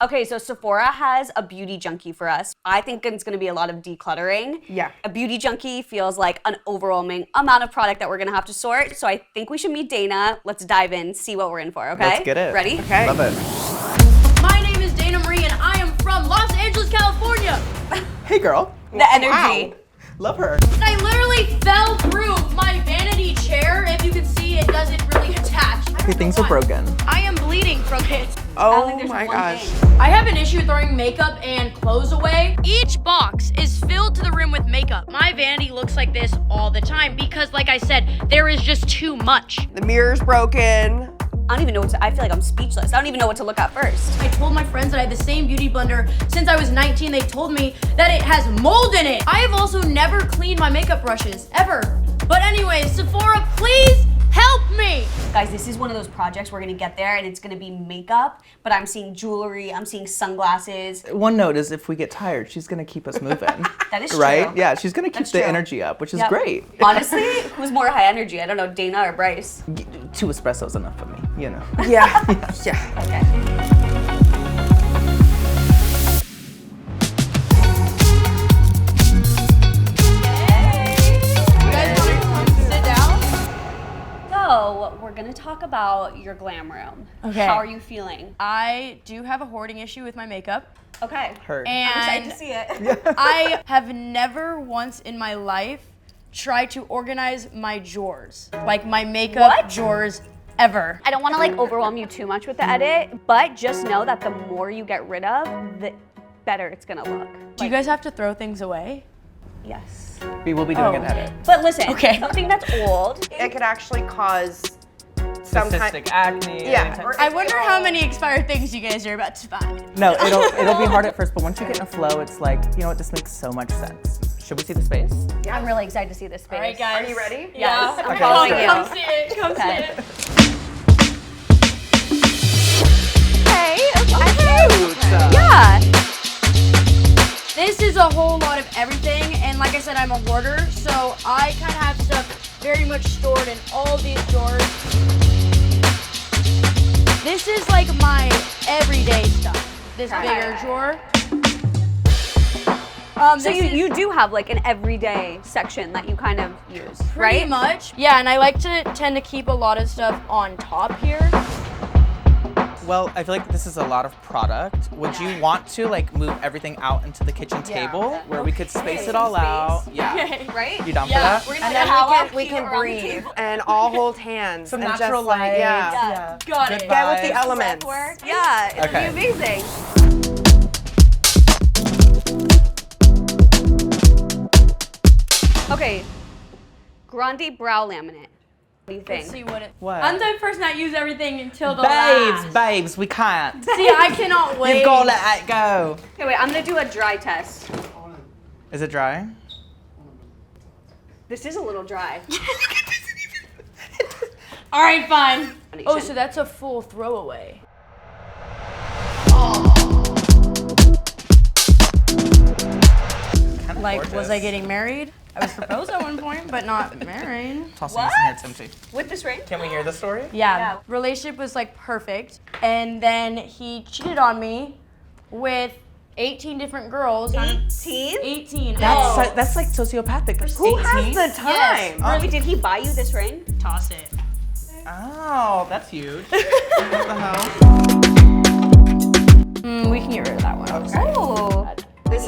Okay, so Sephora has a beauty junkie for us. I think it's gonna be a lot of decluttering. Yeah. A beauty junkie feels like an overwhelming amount of product that we're gonna have to sort. So I think we should meet Dayna. Let's dive in, see what we're in for, okay? Let's get it. Ready? Okay. Love it. My name is Dayna Marie and I am from Los Angeles, California. Hey, girl. The energy. Wow. Love her. I literally fell through my vanity chair. If you can see, it doesn't really attach. Your things are broken. I am bleeding from it. I don't Oh think there's my one gosh. thing. I have an issue throwing makeup and clothes away. Each box is filled to the rim with makeup. My vanity looks like this all the time because, like I said, there is just too much. The mirror's broken. I don't even know what to, I feel like I'm speechless. I don't even know what to look at first. I told my friends that I had the same beauty blender since I was 19. They told me that it has mold in it. I have also never cleaned my makeup brushes, ever. But anyways, Sephora, please help me. Guys, this is one of those projects we're gonna get there and it's gonna be makeup, but I'm seeing jewelry, I'm seeing sunglasses. One note is if we get tired, she's gonna keep us moving. That is right? true. Yeah, she's gonna keep That's the true. energy up, which is Yep. great. Honestly, who's more high energy? I don't know, Dayna or Bryce? 2 espressos enough for me, you know. Yeah. Yeah. Okay. You guys want to come sit down? So, we're gonna talk about your glam room. Okay. How are you feeling? I do have a hoarding issue with my makeup. Okay. Hurt. I'm excited And to see it. I have never once in my life tried to organize my drawers, like my makeup What? drawers ever. I don't wanna like overwhelm you too much with the edit, but just know that the more you get rid of, the better it's gonna look. Do you guys have to throw things away? Yes. We will be doing an Oh. edit. But listen, Okay. something that's old. It could actually cause some Cystic kind. acne. Yeah. or- I wonder how many expired things you guys are about to find. No, it'll be hard at first, but once you get in a flow, it's like, you know what, this makes so much sense. Should we see the space? I'm really excited to see this space. All right, guys. Are you ready? Yes, I'm Okay, following let's you. go. Come see it. Come Okay. see it. Hey, it's Cute. Yeah. This is a whole lot of everything, and like I said, I'm a hoarder, so I kind of have stuff very much stored in all these drawers. This is like my everyday stuff. This bigger drawer. So you do have like an everyday section that you kind of use, Pretty right? much. Yeah, and I like to tend to keep a lot of stuff on top here. Well, I feel like this is a lot of product. Would you want to like move everything out into the kitchen table where we could space it all Space. out? Yeah. Okay. Right? You down Yeah, for We're that? gonna And like then a we can around the breathe table. and all hold hands. Some and natural just like, light. Yeah. Got Good it. Get with the vibes. elements. Work. Yeah, it'll Okay. be amazing. Okay, Grande brow laminate. What do you think? Let's see what it. What? I'm the type of person that use everything until the Babes, last. babes, we can't. See, I cannot wait. You've got to let it go. Okay, wait, I'm gonna do a dry test. Is it dry? This is a little dry. All right, fine. Foundation. Oh, so that's a full throwaway. Kinda Like, gorgeous. was I getting married? I was proposed at one point, but not married. Tossing What? this in here, it's empty. With this ring? Can we hear the story? Yeah. Yeah. Relationship was like perfect, and then he cheated on me with 18 different girls. 18? 18. Oh. That's like sociopathic. Who 18? has the time? Yes. Wait, did he buy you this ring? Toss it. Oh, that's huge. What the hell? We can get rid of that one. Oh. This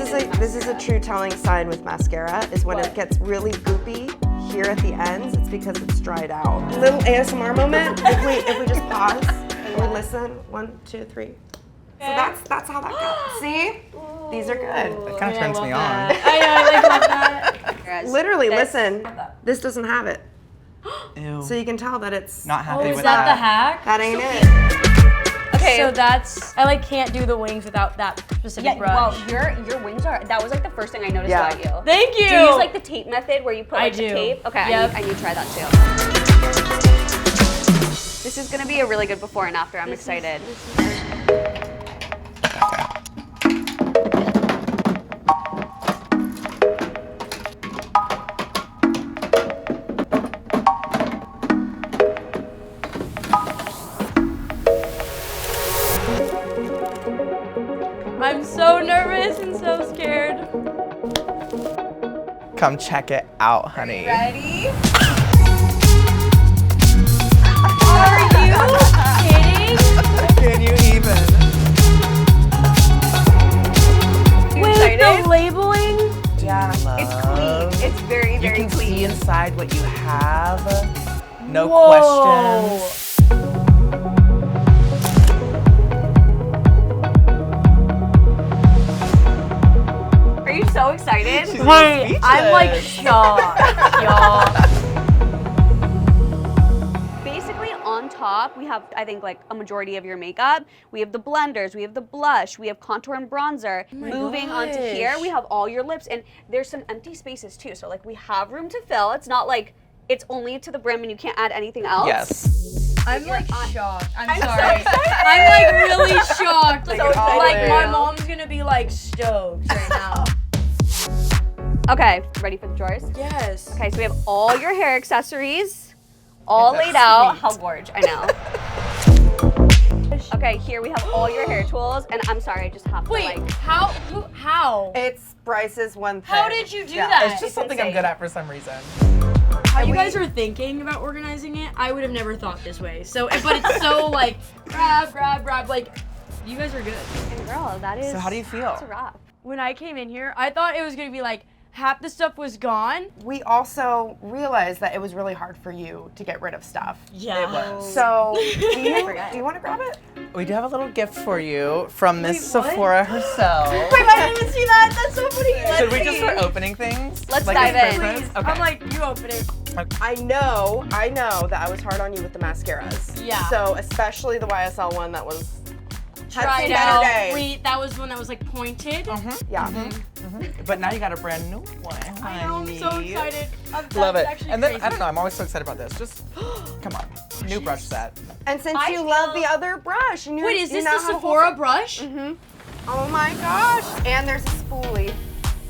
is a true telling sign with mascara is when it gets really goopy here at the ends, it's because it's dried out. Little ASMR moment. if we just pause and we listen. 1, 2, 3. So that's how that goes. See? These are good. That kind of turns me on. I know, I like that. Literally, This. listen. This doesn't have it. Ew. So you can tell that it's Not happy Oh, with is that the hack? that ain't it. Okay. So that's, I like can't do the wings without that specific yeah, well, brush. your wings are, that was like the first thing I noticed Yeah. about you. Thank you. Do you use like the tape method where you put I like the do. tape? Okay, Yep. I need to try that too. This is gonna be a really good before and after. I'm excited. I'm so nervous and so scared. Come check it out, honey. Ready? Are you kidding? Can you even? Wait, excited? the labeling? Yeah. It's clean. It's very, You very can clean. see inside what you have. No Whoa. questions. Are you so excited? She's Wait, I'm like speechless. shocked, y'all. Basically on top, we have, I think, like a majority of your makeup. We have the blenders, we have the blush, we have contour and bronzer. Moving on to here, gosh. we have all your lips, and there's some empty spaces too. So like we have room to fill. It's not like it's only to the brim and you can't add anything else. Yes. I'm like shocked. I'm I'm so sorry. excited. I'm like really shocked. Like, So excited. like my mom's gonna be like stoked right now. Okay, ready for the drawers? Yes. Okay, so we have all your hair accessories all That's laid out. sweet. How gorge, I know. Okay, here we have all your hair tools, and I'm sorry, I just have to Wait, like. how? It's Bryce's one thing. How did you do Yeah, that? It's just something I'm insane. good at for some reason. How you we- guys are thinking about organizing it, I would have never thought this way. So, but it's so like grab, like you guys are good. And girl, that is. So how do you feel? It's a wrap. When I came in here, I thought it was gonna be like half the stuff was gone. We also realized that it was really hard for you to get rid of stuff. Yeah. It was. So, do you forget. want to grab it? We do have a little gift for you from Miss Wait, what? Sephora herself. Wait, I didn't even see that. That's so funny. Should we just start opening things? Let's like dive as in. Christmas? Please. I'm like, you open it. I know that I was hard on you with the mascaras. Yeah. So, especially the YSL one that was had Tried seen better out. days. Wait, that was one that was like pointed. Yeah. But now you got a brand new one. I know, I'm so honey. excited. Love That's it. actually And then, crazy. I don't know, I'm always so excited about this. Just, come on. New brush set. And since I you feel- love the other brush, and Wait, is this the Sephora brush? Oh my gosh! And there's a spoolie.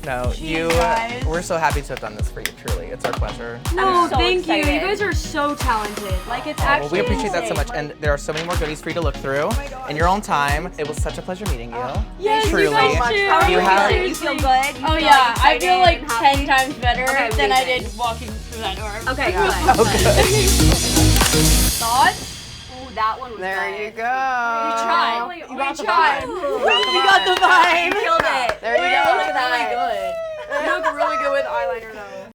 No, you, guys. we're so happy to have done this for you, truly. It's our pleasure. No, I'm so thank you. excited. You guys are so talented. Like it's Well, actually. we appreciate that so much, insane. and there are so many more goodies for you to look through in your own time. It was such a pleasure meeting you. Yes, Truly. you guys So much. too. How are you have- You feel good? You Oh feel, yeah, like, I feel like excited and 10 happy? times better Okay, than I amazing. did walking through that door. Okay, good. Thoughts? Ooh, that one was There good. you go. We tried. You got the tried. vibe. You got the vibe. You killed it. There you Wait, go. Look at that. Really good. You look really good with eyeliner though.